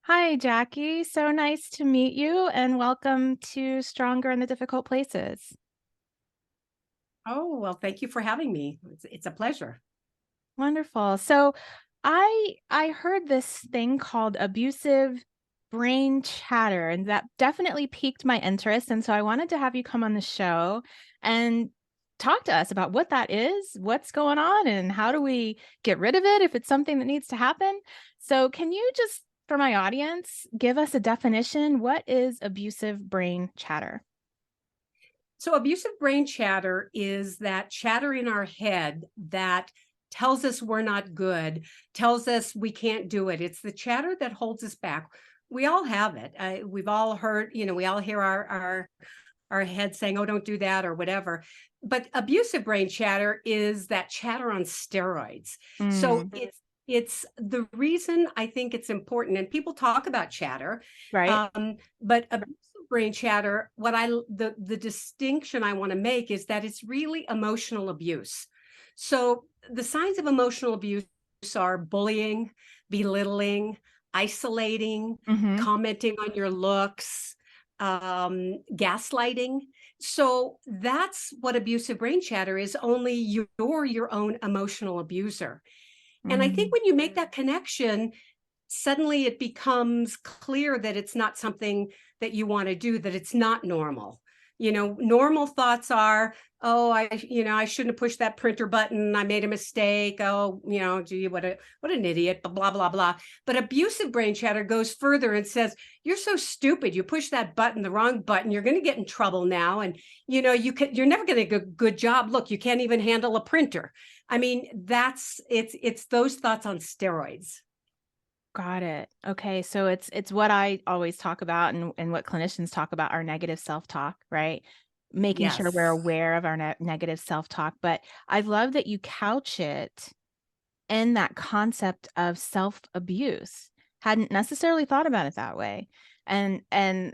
Hi, Jackie. So nice to meet you and welcome to Stronger in the Difficult Places. Oh, well, thank you for having me. It's a pleasure. Wonderful. So I heard this thing called abusive brain chatter, and that definitely piqued my interest. And so I wanted to have you come on the show and talk to us about what that is, what's going on, and how do we get rid of it if it's something that needs to happen. So can you just, for my audience, give us a definition? What is abusive brain chatter? So, abusive brain chatter is that chatter in our head that tells us we're not good, tells us we can't do it. It's the chatter that holds us back. We all have it. We've all heard, we all hear our head saying, "Oh, don't do that," or whatever. But abusive brain chatter is that chatter on steroids. So Mm, it's the reason I think it's important. And people talk about chatter, right. but abusive brain chatter, the distinction I want to make is that it's really emotional abuse. So the signs of emotional abuse are bullying, belittling, isolating, Mhm. commenting on your looks, gaslighting. So that's what abusive brain chatter is. Only you're your own emotional abuser. And I think Mm. when you make that connection, suddenly it becomes clear that it's not something that you want to do, that it's not normal. Normal thoughts are, oh, I shouldn't have pushed that printer button. I made a mistake. Oh, gee, what an idiot, blah, blah, blah. But abusive brain chatter goes further and says, you're so stupid. You pushed that button, the wrong button. You're going to get in trouble now. And, you're never going to get a good job. Look, you can't even handle a printer. I mean, it's those thoughts on steroids. Got it. Okay, so it's what I always talk about and what clinicians talk about, our negative self-talk, right? Making sure we're Yes. aware of our negative self-talk, but I love that you couch it in that concept of self-abuse. Hadn't necessarily thought about it that way. And I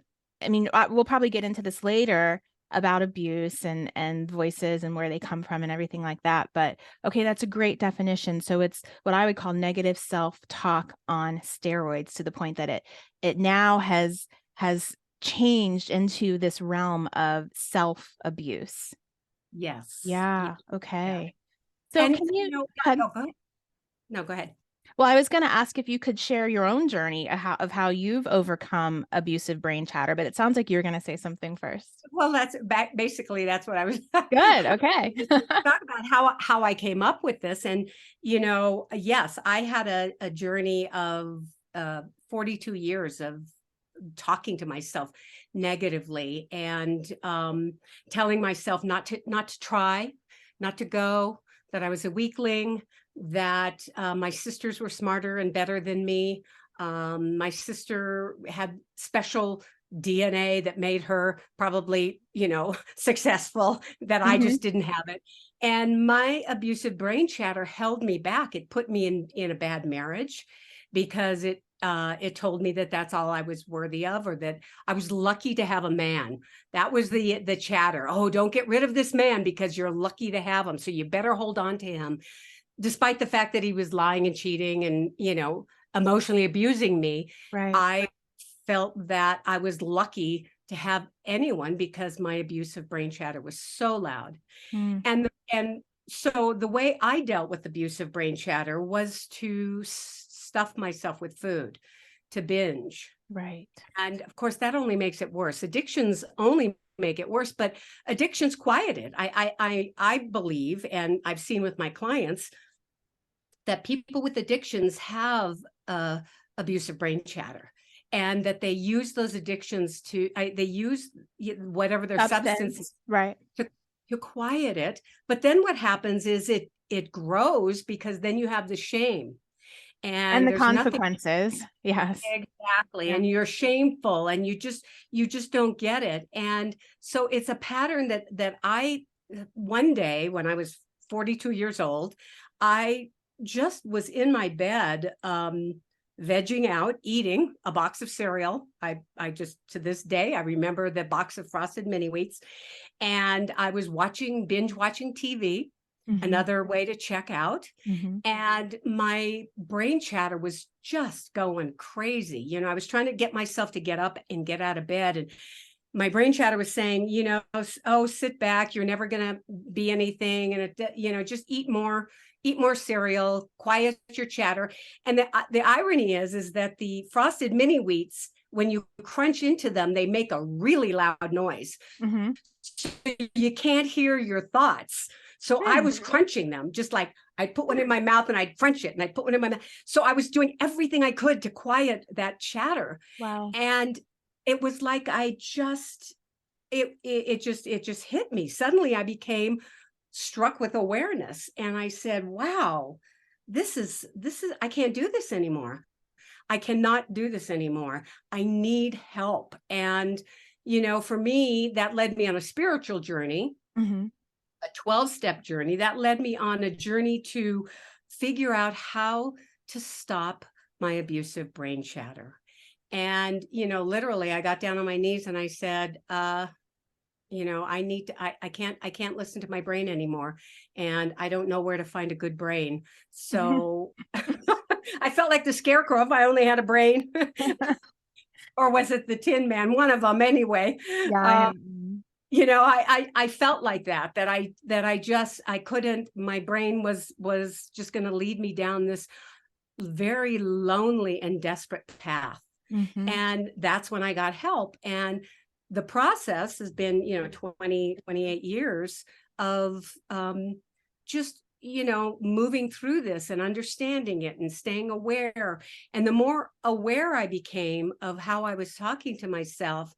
mean, we'll probably get into this later about abuse and voices and where they come from and everything like that. But okay, that's a great definition. So it's what I would call negative self-talk on steroids to the point that it now has changed into this realm of self-abuse. Yes. Yeah. Yeah, Yeah. okay. So And can you yeah, go ahead. oh, go ahead. No, go ahead. Well, I was gonna ask if you could share your own journey of how you've overcome abusive brain chatter, but it sounds like you were gonna say something first. Well, that's back basically that's what I was Good, okay. just talk about how I came up with this. And yes, I had a journey of 42 years of talking to myself negatively and telling myself not to try, not to go, that I was a weakling, that my sisters were smarter and better than me. My sister had special DNA that made her probably, successful, that I Mhm. just didn't have it. And my abusive brain chatter held me back. It put me in a bad marriage because it told me that that's all I was worthy of, or that I was lucky to have a man. That was the chatter. Oh, don't get rid of this man because you're lucky to have him, so you better hold on to him, despite the fact that he was lying and cheating and emotionally abusing me. Right. I felt that I was lucky to have anyone because my abusive brain chatter was so loud. Mm, And so the way I dealt with abusive brain chatter was to stuff myself with food, to binge. right. And of course, that only makes it worse. Addictions only make it worse, but addictions quieted. I believe, and I've seen with my clients, that people with addictions have abusive brain chatter, and that they use those addictions they use whatever their substance Substance, right. to, to quiet it. But then what happens is it grows, because then you have the shame, And and the there's nothing. consequences. Yes. Exactly. Yeah. And you're shameful, and you just don't get it. And so it's a pattern that I, one day when I was 42 years old, I just was in my bed, vegging out, eating a box of cereal. I just, to this day, I remember the box of frosted mini wheats, and I was binge watching TV. another way to check out. Mm-hmm. And my brain chatter was just going crazy. You know, I was trying to get myself to get up and get out of bed. And my brain chatter was saying, you know, oh, sit back. You're never going to be anything. And, you know, just eat more cereal, quiet your chatter. And the irony is that the frosted mini wheats, when you crunch into them, they make a really loud noise. Mm-hmm. So you can't hear your thoughts. So I was crunching them, just like I'd put one in my mouth and I'd crunch it and I'd put one in my mouth. So I was doing everything I could to quiet that chatter. Wow. And it was like it just hit me. Suddenly I became struck with awareness. And I said, wow, this is, I can't do this anymore. I cannot do this anymore. I need help. And, you know, for me, that led me on a spiritual journey, Mm-hmm. a 12-step journey that led me on a journey to figure out how to stop my abusive brain chatter. And, you know, literally I got down on my knees and I said, you know, I can't listen to my brain anymore. And I don't know where to find a good brain. So I felt like the scarecrow if I only had a brain. Or was it the Tin Man? One of them anyway. Yeah. You know, I felt like that I couldn't, my brain was just going to lead me down this very lonely and desperate path. Mm-hmm. And that's when I got help. And the process has been, you know, 28 years of just, you know, moving through this and understanding it and staying aware. And the more aware I became of how I was talking to myself,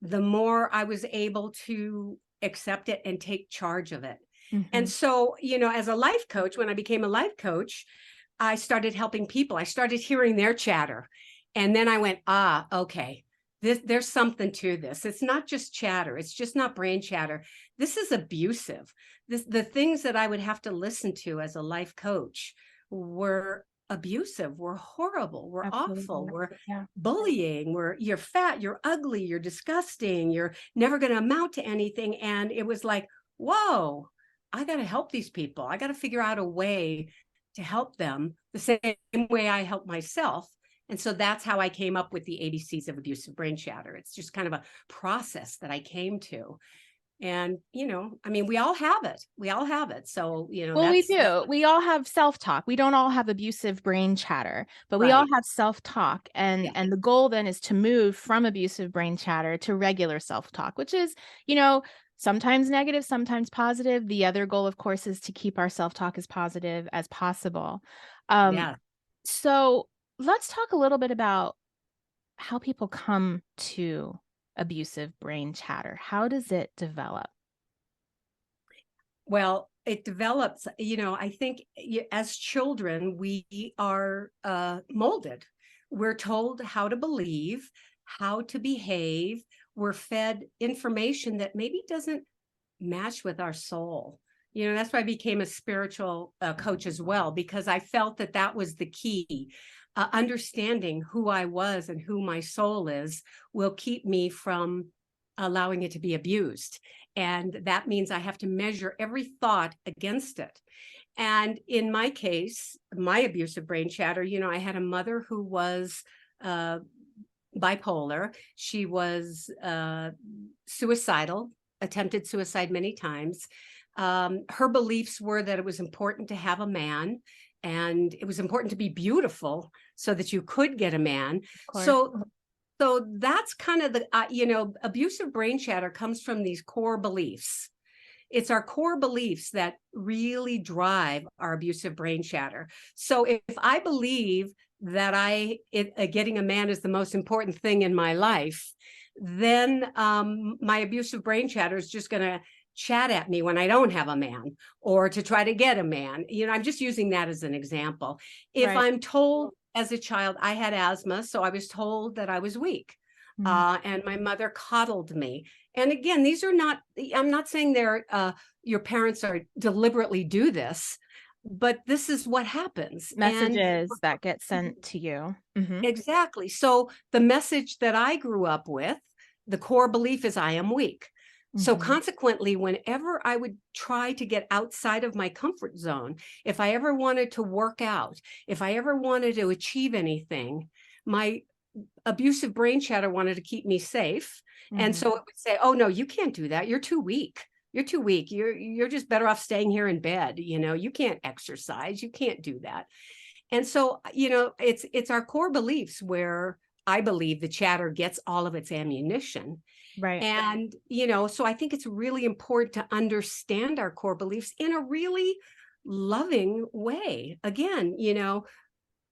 the more I was able to accept it and take charge of it. Mm-hmm. And so, you know, as a life coach, when I became a life coach, I started helping people. I started hearing their chatter. And then I went, okay, there's something to this. It's not just chatter. It's just not brain chatter. This is abusive. The things that I would have to listen to as a life coach were abusive, were horrible, were Absolutely. awful, were Yeah. bullying, were you're fat, you're ugly, you're disgusting, you're never going to amount to anything. And it was like, whoa, I got to help these people. I got to figure out a way to help them the same way I help myself. And so that's how I came up with the ABCs of abusive brain chatter. It's just kind of a process that I came to. And, you know, I mean, we all have it. We all have it. So, you know, Well, we do. We all have self-talk. We don't all have abusive brain chatter, but we all right. have self-talk. And Yeah. and the goal then is to move from abusive brain chatter to regular self-talk, which is, you know, sometimes negative, sometimes positive. The other goal, of course, is to keep our self-talk as positive as possible. Yeah. So let's talk a little bit about how people come to abusive brain chatter. How does it develop? Well, it develops, you know, I think as children, we are molded. We're told how to believe, how to behave. We're fed information that maybe doesn't match with our soul. You know, that's why I became a spiritual coach as well, because I felt that that was the key. Understanding who I was and who my soul is will keep me from allowing it to be abused. And that means I have to measure every thought against it. And in my case, my abusive brain chatter, you know, I had a mother who was bipolar. She was suicidal, attempted suicide many times. Her beliefs were that it was important to have a man and it was important to be beautiful so that you could get a man. So that's kind of the, you know, abusive brain chatter comes from these core beliefs. It's our core beliefs that really drive our abusive brain chatter. So if I believe that getting a man is the most important thing in my life, then my abusive brain chatter is just going to chat at me when I don't have a man or to try to get a man. You know, I'm just using that as an example. If I'm told as a child I had asthma, so I was told that I was weak. And my mother coddled me. And again, these are not, I'm not saying they're, your parents are deliberately do this, but this is what happens. Messages that get sent to you. Exactly. So the message that I grew up with, the core belief is I am weak. So Mhm. consequently, whenever I would try to get outside of my comfort zone, if I ever wanted to work out, if I ever wanted to achieve anything, my abusive brain chatter wanted to keep me safe. And Mhm. so it would say, "Oh no, you can't do that. You're too weak. You're too weak. You're just better off staying here in bed. You can't exercise. You can't do that." And so, it's our core beliefs where I believe the chatter gets all of its ammunition. Right. And, so I think it's really important to understand our core beliefs in a really loving way. Again,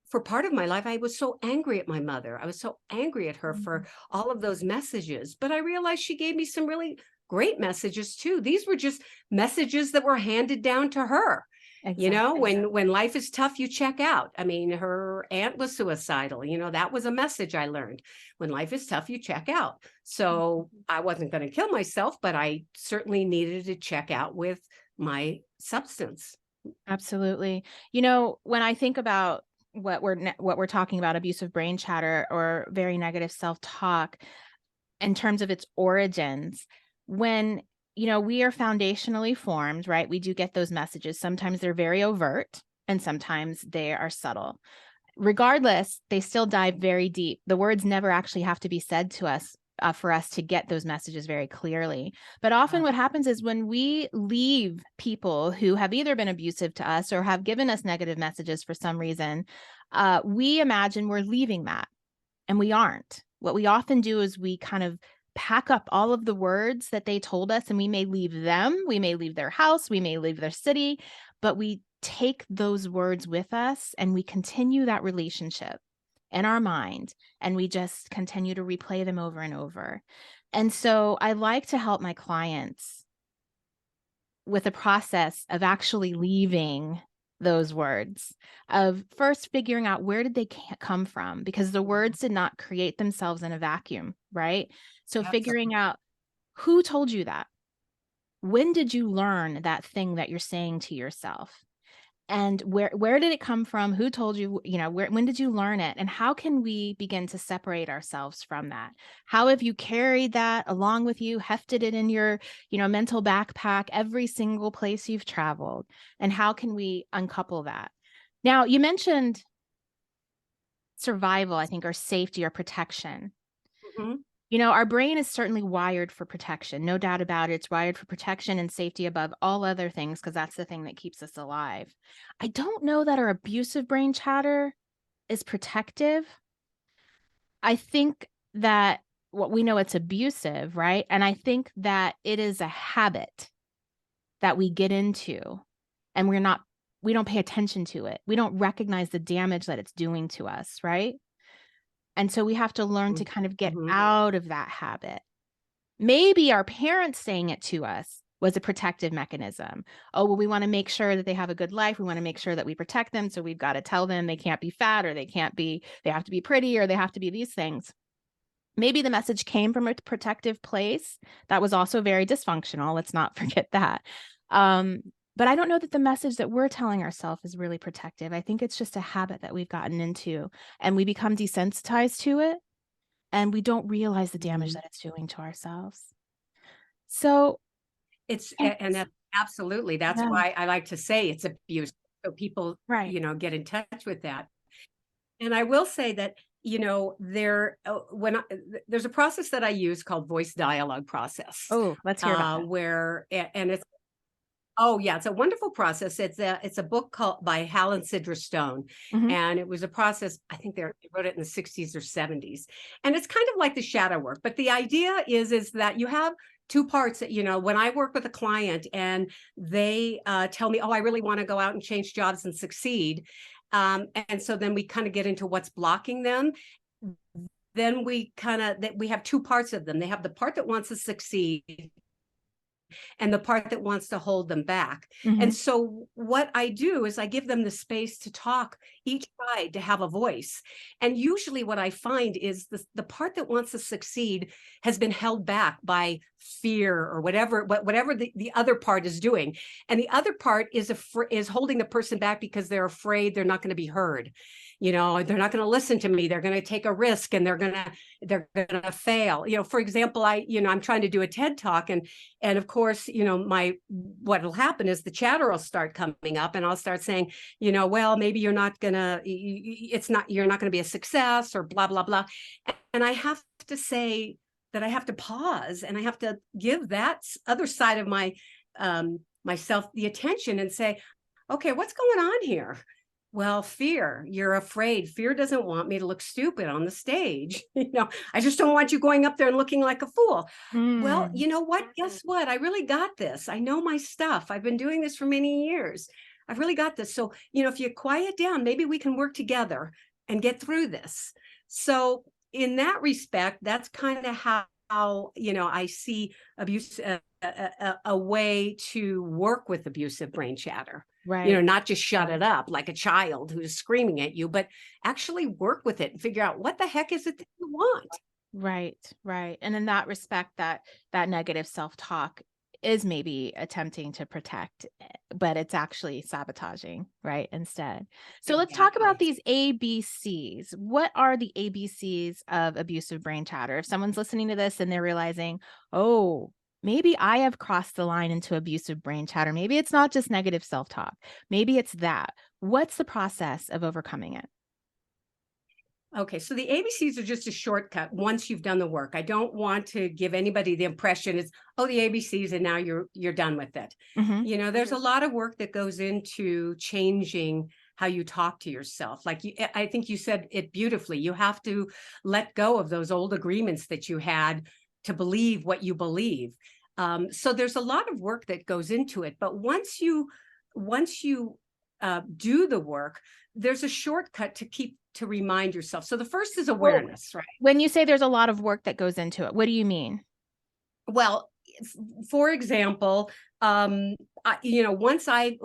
for part of my life, I was so angry at my mother. I was so angry at her for Mhm. all of those messages. But I realized she gave me some really great messages too. These were just messages that were handed down to her. Exactly. When life is tough, you check out. I mean, her aunt was suicidal. That was a message I learned. When life is tough, you check out. So I wasn't going to kill myself, but I certainly needed to check out with my substance. Absolutely. When I think about what we're talking about, abusive brain chatter or very negative self-talk, in terms of its origins, when we are foundationally formed, right? We do get those messages. Sometimes they're very overt and sometimes they are subtle. Regardless, they still dive very deep. The words never actually have to be said to us for us to get those messages very clearly. But often what happens is when we leave people who have either been abusive to us or have given us negative messages for some reason, we imagine we're leaving that, and we aren't. What we often do is we kind of pack up all of the words that they told us, and we may leave them, we may leave their house, we may leave their city, but we take those words with us and we continue that relationship in our mind, and we just continue to replay them over and over. And so I like to help my clients with a process of actually leaving those words, of first figuring out where did they come from, because the words did not create themselves in a vacuum, right? So Absolutely. figuring out who told you that, when did you learn that thing that you're saying to yourself, and where did it come from, who told you, when did you learn it, and how can we begin to separate ourselves from that? How have you carried that along with you, hefted it in your mental backpack every single place you've traveled, and how can we uncouple that? Now, you mentioned survival, I think, or safety or protection. Mhm. Our brain is certainly wired for protection, no doubt about it. It's wired for protection and safety above all other things because that's the thing that keeps us alive. I don't know that our abusive brain chatter is protective. I think that what we know, it's abusive, right? And I think that it is a habit that we get into, and we don't pay attention to it. We don't recognize the damage that it's doing to us, right? And so we have to learn to kind of get Mhm. out of that habit. Maybe our parents saying it to us was a protective mechanism. Oh, well, we want to make sure that they have a good life. We want to make sure that we protect them. So we've got to tell them they can't be fat, or they have to be pretty, or they have to be these things. Maybe the message came from a protective place that was also very dysfunctional. Let's not forget that. Um, but I don't know that the message that we're telling ourselves is really protective. I think it's just a habit that we've gotten into, and we become desensitized to it, and we don't realize the damage Mhm. that it's doing to ourselves. So, And it's that absolutely, that's yeah, why I like to say it's abuse. So people, right. get in touch with that. And I will say that, there's a process that I use called voice dialogue process, Oh, let's hear about that. and it's oh yeah, it's a wonderful process. It's a book called by Hal and Sidra Stone, Mhm, and it was a process. I think they wrote it in the 60s or 70s, and it's kind of like the shadow work. But the idea is that you have two parts. That when I work with a client and they tell me, "Oh, I really want to go out and change jobs and succeed," and so then we kind of get into what's blocking them. Then we have two parts of them. They have the part that wants to succeed and the part that wants to hold them back. And mhm, so what I do is I give them the space to talk, each side to have a voice. And usually what I find is the part that wants to succeed has been held back by fear or whatever the other part is doing. And the other part is holding the person back because they're afraid they're not going to be heard. you know, they're not going to listen to me. They're going to take a risk and they're going to fail. You know, for example, I'm trying to do a TED Talk, and of course, you know, what'll happen is the chatter will start coming up, and I'll start saying, you know, well, maybe you're not going to be a success, or blah, blah, blah. And I have to say that I have to pause, and I have to give that other side of myself the attention and say, okay, what's going on here? Well, fear, you're afraid. Fear doesn't want me to look stupid on the stage. You know, I just don't want you going up there and looking like a fool. Well, you know what? Guess what? I really got this. I know my stuff. I've been doing this for many years. I've really got this. So, you know, if you quiet down, maybe we can work together and get through this. So in that respect, that's kind of how, you know, I see abuse, a way to work with abusive brain chatter. Right. You know, not just shut it up like a child who's screaming at you, but actually work with it and figure out what the heck is it that you want. Right, right. And in that respect, that negative self-talk is maybe attempting to protect, but it's actually sabotaging, right? Instead. So let's talk about these ABCs. What are the ABCs of abusive brain chatter? If someone's listening to this and they're realizing, oh, maybe I have crossed the line into abusive brain chatter. Maybe it's not just negative self-talk. Maybe it's that. What's the process of overcoming it? Okay, so the ABCs are just a shortcut once you've done the work. I don't want to give anybody the impression it's, oh, the ABCs and now you're done with it. Mm-hmm. You know, there's a lot of work that goes into changing how you talk to yourself. Like I think you said it beautifully. You have to let go of those old agreements that you had to believe what you believe. So there's a lot of work that goes into it. But once you do the work, there's a shortcut to remind yourself. So the first is awareness, right? When you say there's a lot of work that goes into it, what do you mean? Well, for example, you know, once I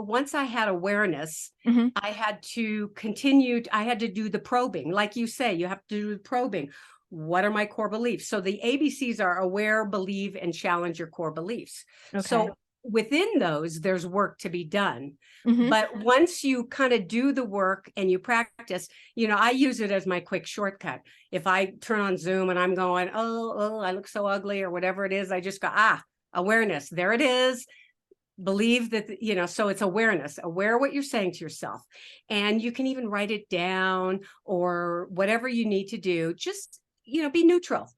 had awareness, Mm-hmm. I had to continue. I had to do the probing, like you say. You have to do the probing. What are my core beliefs? So the ABCs are aware, believe, and challenge your core beliefs. Okay. So within those, there's work to be done. Mm-hmm. But once you kind of do the work and you practice, you know, I use it as my quick shortcut. If I turn on Zoom and I'm going, oh, I look so ugly or whatever it is, I just go, awareness, there it is. Believe that, you know, so it's awareness, aware what you're saying to yourself. And you can even write it down or whatever you need to do. Just, you know, be neutral.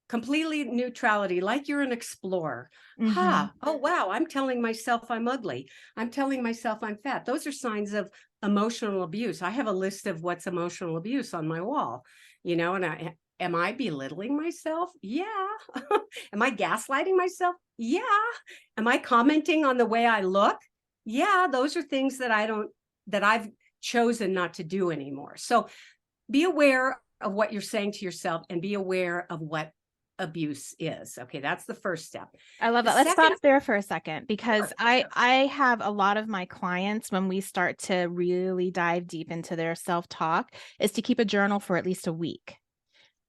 Completely neutrality, like you're an explorer. Mm-hmm. Oh, wow, I'm telling myself I'm ugly. I'm telling myself I'm fat. Those are signs of emotional abuse. I have a list of what's emotional abuse on my wall, you know, and am I belittling myself? Yeah. Am I gaslighting myself? Yeah. Am I commenting on the way I look? Yeah, those are things that I've chosen not to do anymore. So be aware of what you're saying to yourself and be aware of what abuse is. Okay, that's the first step. I love that. Let's stop there for a second, because Sure. I have a lot of my clients, when we start to really dive deep into their self-talk, is to keep a journal for at least a week.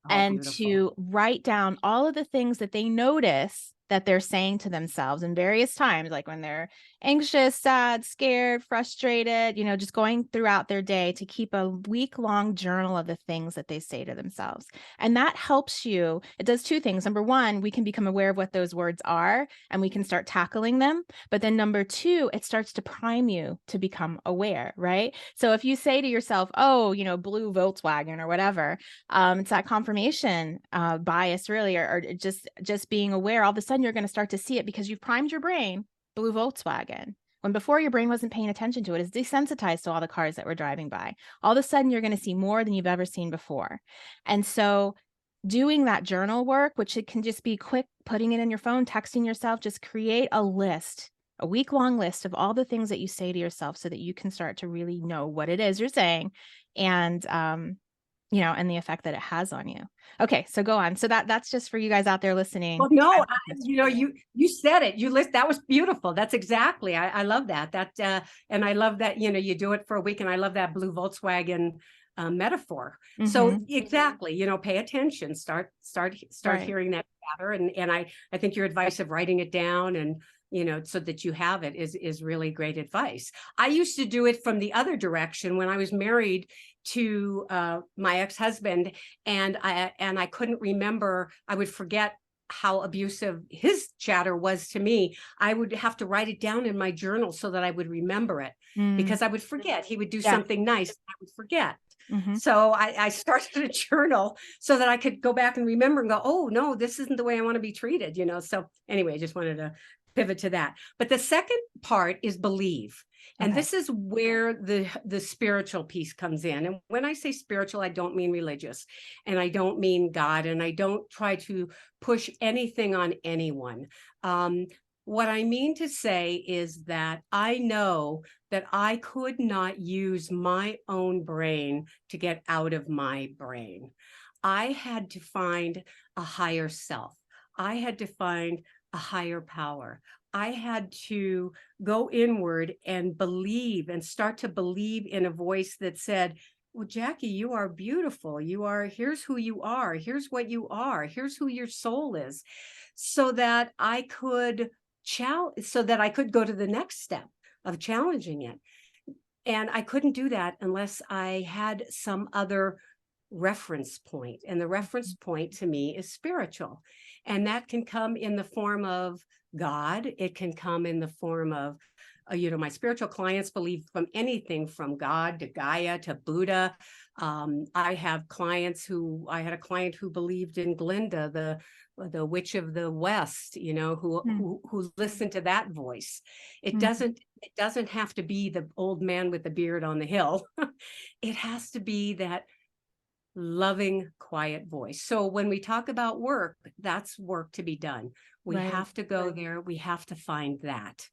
And Beautiful. to write down all of the things that they notice that they're saying to themselves in various times, like when they're anxious, sad, scared, frustrated, you know, just going throughout their day, to keep a week-long journal of the things that they say to themselves. And that helps you. It does two things. Number one, we can become aware of what those words are and we can start tackling them. But then number two, it starts to prime you to become aware, right? So if you say to yourself, oh, you know, blue Volkswagen or whatever, it's that confirmation bias, really, or just being aware. All of a sudden you're going to start to see it because you've primed your brain, blue Volkswagen, when before your brain wasn't paying attention to it. It's desensitized to all the cars that were driving by. All of a sudden you're going to see more than you've ever seen before. And so doing that journal work, which it can just be quick, putting it in your phone, texting yourself, just create a list, a week-long list of all the things that you say to yourself, so that you can start to really know what it is you're saying, and you know, and the effect that it has on you. Okay, so go on. So that's just for you guys out there listening. Well, no, you know, you said it. That was beautiful. That's exactly. I love that. And I love that, you know, you do it for a week, and I love that blue Volkswagen metaphor. Mm-hmm. So exactly, you know, pay attention. Start Right. hearing that chatter, and I think your advice of writing it down, and you know, so that you have it, is really great advice. I used to do it from the other direction when I was married. to my ex-husband, and I couldn't remember. I would forget how abusive his chatter was to me. I would have to write it down in my journal so that I would remember it, Mm. because I would forget. He would do Yeah. something nice, I would forget. Mm-hmm. So I started a journal so that I could go back and remember and go, oh no, this isn't the way I want to be treated, you know? So anyway, I just wanted to pivot to that. But the second part is believe. And Okay. this is where the spiritual piece comes in. And when I say spiritual, I don't mean religious, and I don't mean God, and I don't try to push anything on anyone. What I mean to say is that I know that I could not use my own brain to get out of my brain. I had to find a higher self. I had to find a higher power. I had to go inward and believe, and start to believe in a voice that said, well, Jackie, you are beautiful. You are, here's who you are. Here's what you are. Here's who your soul is. So that I could go to the next step of challenging it. And I couldn't do that unless I had some other reference point. And the reference point to me is spiritual. And that can come in the form of God. It can come in the form of, my spiritual clients believe from anything from God to Gaia to Buddha. I had a client who believed in Glinda, the witch of the West, who listened to that voice. It doesn't have to be the old man with the beard on the hill. It has to be that loving, quiet voice. So when we talk about work, that's work to be done. We Right. have to go there. We have to find that.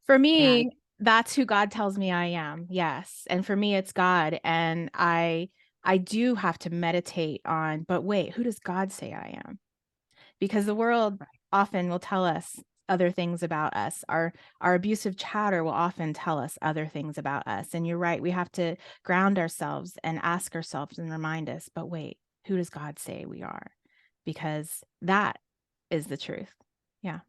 For And me, that's who God tells me I am. Yes. And for me, it's God. And I do have to meditate on, but wait, who does God say I am? Because the world often will tell us other things about us. Our abusive chatter will often tell us other things about us. And you're right, we have to ground ourselves and ask ourselves and remind us, but wait, who does God say we are? Because that is the truth. Yeah.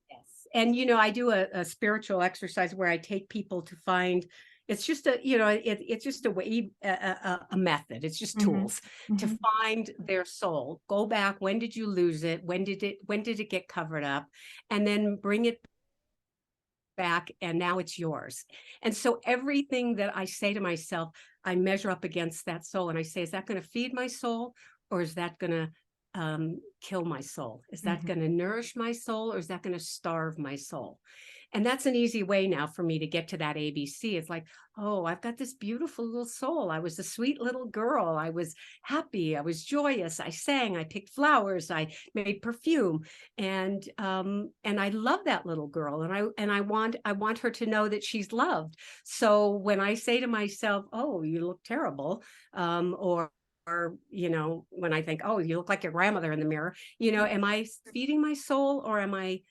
yes. And, I do a spiritual exercise where I take people to find, it's just it's just a way, a method. It's just Mhm. tools to Mhm. find their soul. Go back. When did you lose it? When did it get covered up? And then bring it back, and now it's yours. And so everything that I say to myself, I measure up against that soul, and I say, is that going to feed my soul, or is that going to kill my soul? Is that Mhm. going to nourish my soul, or is that going to starve my soul? And that's an easy way now for me to get to that ABC. It's like, oh, I've got this beautiful little soul. I was a sweet little girl. I was happy. I was joyous. I sang. I picked flowers. I made perfume, and I love that little girl. And I want her to know that she's loved. So when I say to myself, oh, you look terrible, or when I think, oh, you look like your grandmother in the mirror, am I feeding my soul, or am I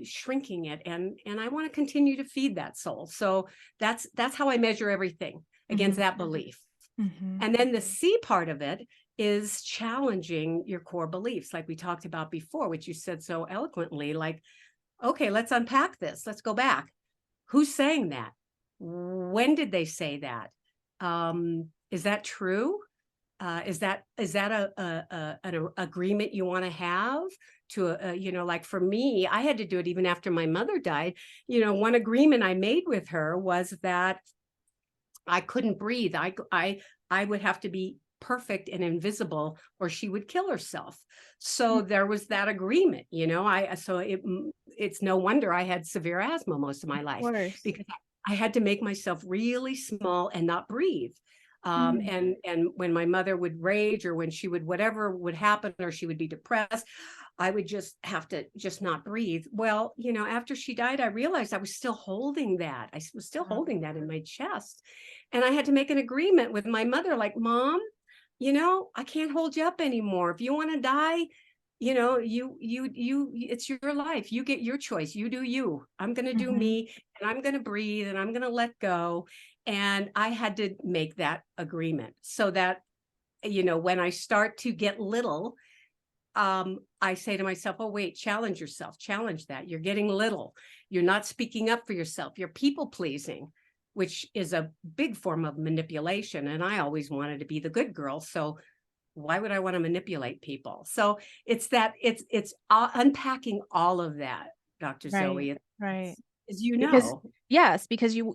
shrinking it? And I want to continue to feed that soul. So that's how I measure everything against Mhm. that belief. Mhm. And then the C part of it is challenging your core beliefs, like we talked about before, which you said so eloquently. Like, okay, let's unpack this. Let's go back. Who's saying that? When did they say that? Is that true? Is that an agreement you want to have to, like for me, I had to do it even after my mother died. One agreement I made with her was that I couldn't breathe. I would have to be perfect and invisible, or she would kill herself. So there was that agreement, it's no wonder I had severe asthma most of my Of life, course. because I had to make myself really small and not breathe. Mm. And when my mother would rage, or when she would, whatever would happen, or she would be depressed, I would just have to just not breathe. Well, after she died, I realized I was still holding that. I was still Wow. holding that in my chest. And I had to make an agreement with my mother, like, Mom, I can't hold you up anymore. If you want to die, it's your life. You get your choice. You do you. I'm going to do Mhm. me, and I'm going to breathe, and I'm going to let go. And I had to make that agreement so that, when I start to get little, I say to myself, oh, wait, challenge yourself, challenge that. You're getting little. You're not speaking up for yourself. You're people pleasing. which is a big form of manipulation. And I always wanted to be the good girl. So why would I want to manipulate people? So it's unpacking all of that, Dr. Right. Zoe, Right. as you Because know. yes, because you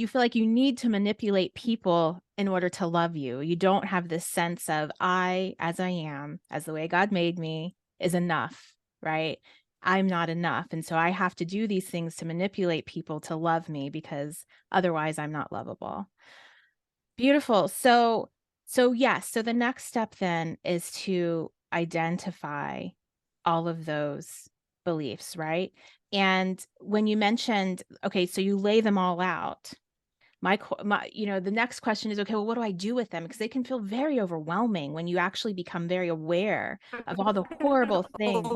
feel like you need to manipulate people in order to love you. You don't have this sense of I, as I am, as the way God made me, is enough, right? I'm not enough. And so I have to do these things to manipulate people to love me because otherwise I'm not lovable. Beautiful. So yes, so the next step then is to identify all of those beliefs, right? And when you mentioned, okay, so you lay them all out. The next question is, okay, well, what do I do with them? Because they can feel very overwhelming when you actually become very aware of all the horrible things.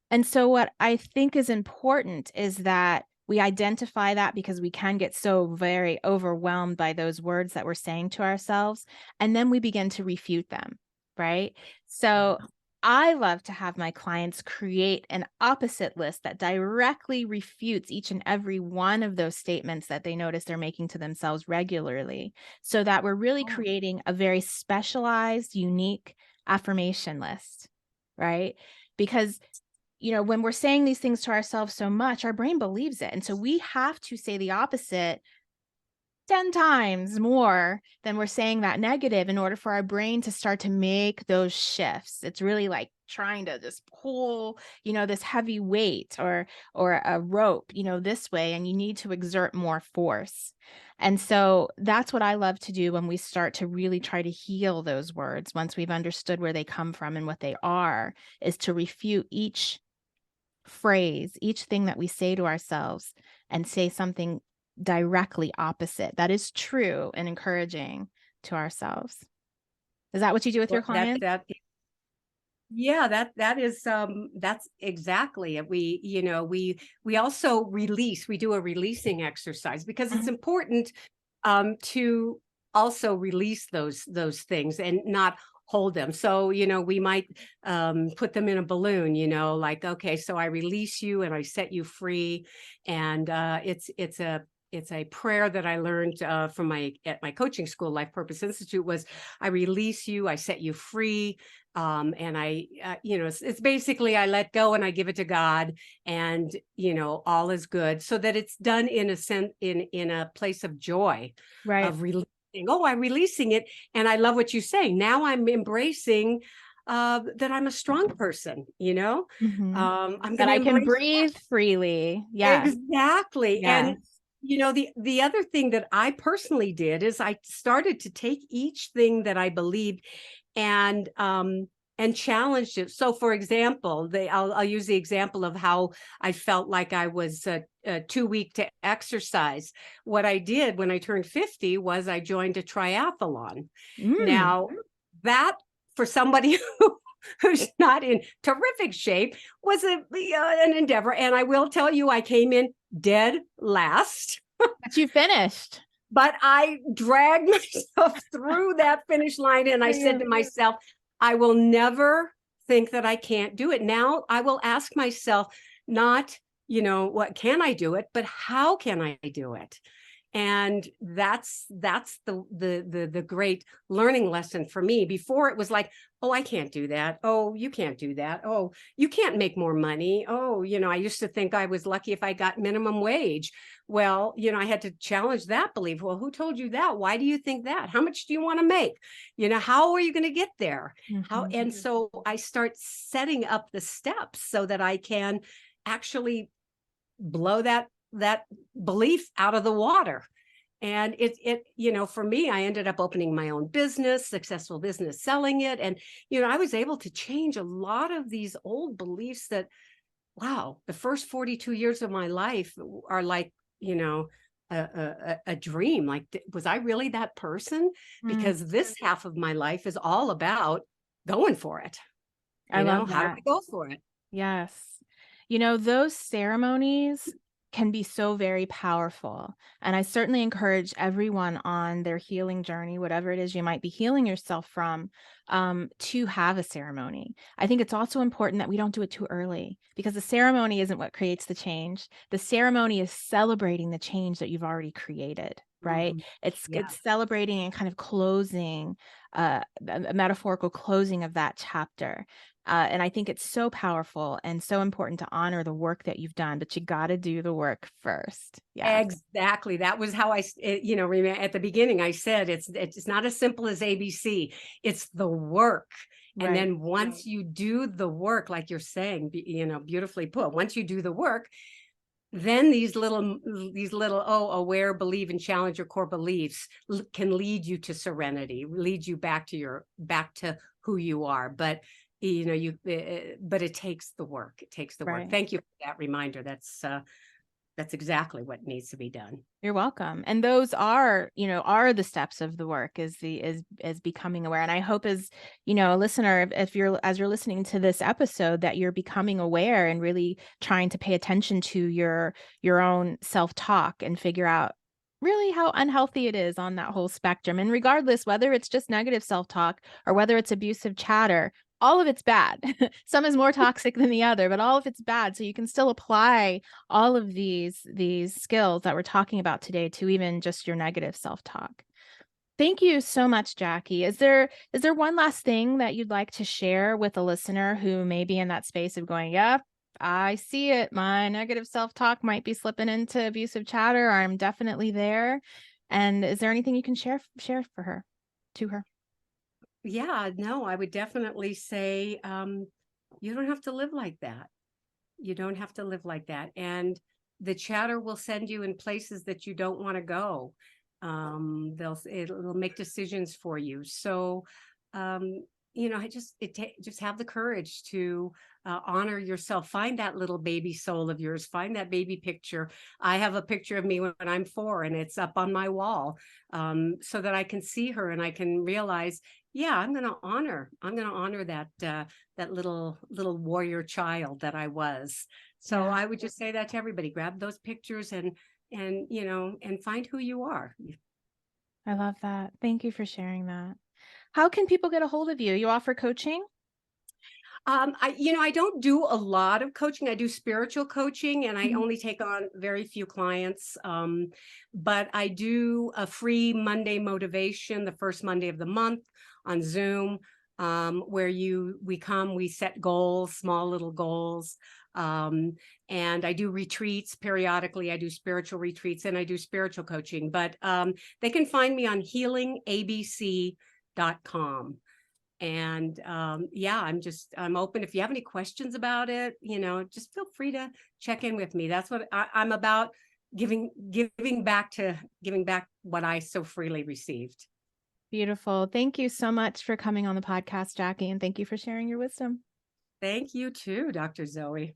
And so what I think is important is that we identify that because we can get so very overwhelmed by those words that we're saying to ourselves, and then we begin to refute them, right? So I love to have my clients create an opposite list that directly refutes each and every one of those statements that they notice they're making to themselves regularly, so that we're really creating a very specialized, unique affirmation list, right? Because when we're saying these things to ourselves so much, our brain believes it. And so we have to say the opposite 10 times more than we're saying that negative in order for our brain to start to make those shifts. It's really like trying to just pull, this heavy weight or a rope, this way, and you need to exert more force. And so that's what I love to do when we start to really try to heal those words once we've understood where they come from and what they are, is to refute each phrase, each thing that we say to ourselves and say something directly opposite that is true and encouraging to ourselves. Is that what you do with your Well, clients? yeah, that is that's exactly it. We also we do a releasing exercise because it's Mhm. important to also release those things and not hold them. So, we might put them in a balloon, like, okay, so I release you and I set you free. And it's a prayer that I learned from at my coaching school, Life Purpose Institute, was I release you, I set you free. And it's basically I let go and I give it to God, and all is good, so that it's done in a sense, in a place of joy, Right. of releasing. Oh, I'm releasing it, and I love what you say. Now I'm embracing that I'm a strong person. Mhm. I'm going That to I can embrace breathe freely. Yes. exactly. And Yes. the other thing that I personally did is I started to take each thing that I believed and challenged it. So, for example, I'll use the example of how I felt like I was too weak to exercise. What I did when I turned 50 was I joined a triathlon. Mm. Now, that, for somebody who's not in terrific shape, was an endeavor. And I will tell you, I came in dead last, But you finished. but I dragged myself through that finish line. And I said to myself, I will never think that I can't do it. Now I will ask myself, not, what can I do it, but how can I do it? And that's the great learning lesson for me. Before, it was like, oh, I can't do that. Oh, you can't do that. Oh, you can't make more money. Oh, I used to think I was lucky if I got minimum wage. Well, I had to challenge that belief. Well, who told you that? Why do you think that? How much do you want to make? How are you going to get there? Mhm. And so I start setting up the steps so that I can actually blow that belief out of the water. And for me, I ended up opening my own business, successful business, selling it. And, I was able to change a lot of these old beliefs that, wow, the first 42 years of my life are like, a dream. Like, was I really that person? Mm. Because this half of my life is all about going for it. I love How do that. I go for it? Yes. Those ceremonies can be so very powerful. And I certainly encourage everyone on their healing journey, whatever it is you might be healing yourself from, to have a ceremony. I think it's also important that we don't do it too early, because the ceremony isn't what creates the change. The ceremony is celebrating the change that you've already created, right? Mhm. Yeah. It's celebrating and kind of closing, a metaphorical closing of that chapter. And I think it's so powerful and so important to honor the work that you've done, but you got to do the work first. Yes. Exactly. That was how remember at the beginning, I said it's not as simple as ABC. It's the work. And Right. then once you do the work, like you're saying, beautifully put, once you do the work, then these little aware, believe, and challenge your core beliefs can lead you to serenity, lead you back to who you are. But but it takes the work. It takes the work. Right. Thank you for that reminder. That's exactly what needs to be done. You're welcome. And those are the steps of the work, is becoming aware. And I hope, as a listener, if you're as you're listening to this episode, that you're becoming aware and really trying to pay attention to your own self-talk and figure out really how unhealthy it is on that whole spectrum. And regardless, whether it's just negative self-talk or whether it's abusive chatter, all of it's bad. Some is more toxic than the other, but all of it's bad. So you can still apply all of these skills that we're talking about today to even just your negative self-talk. Thank you so much, Jacquie. Is there one last thing that you'd like to share with a listener who may be in that space of going, "Yep, I see it. My negative self-talk might be slipping into abusive chatter, or I'm definitely there." And is there anything you can share for her, to her? Yeah, no, I would definitely say you don't have to live like that. You don't have to live like that. And the chatter will send you in places that you don't want to go. It'll make decisions for you. So, um, just have the courage to honor yourself. Find that little baby soul of yours. Find that baby picture. I have a picture of me when I'm 4, and it's up on my wall, so that I can see her and I can realize, yeah, I'm going to honor that little warrior child that I was. So Yeah, I would just say that to everybody: grab those pictures and find who you are. I love that. Thank you for sharing that. How can people get a hold of you? You offer coaching? I don't do a lot of coaching. I do spiritual coaching, and I Mhm. only take on very few clients. But I do a free Monday motivation the first Monday of the month on Zoom, where we set goals, small little goals. Um, and I do retreats periodically. I do spiritual retreats and I do spiritual coaching. But they can find me on healingabc.com. And yeah, I'm open. If you have any questions about it, just feel free to check in with me. That's what I'm about: giving back what I so freely received. Beautiful. Thank you so much for coming on the podcast, Jacquie, and thank you for sharing your wisdom. Thank you too, Dr. Zoe.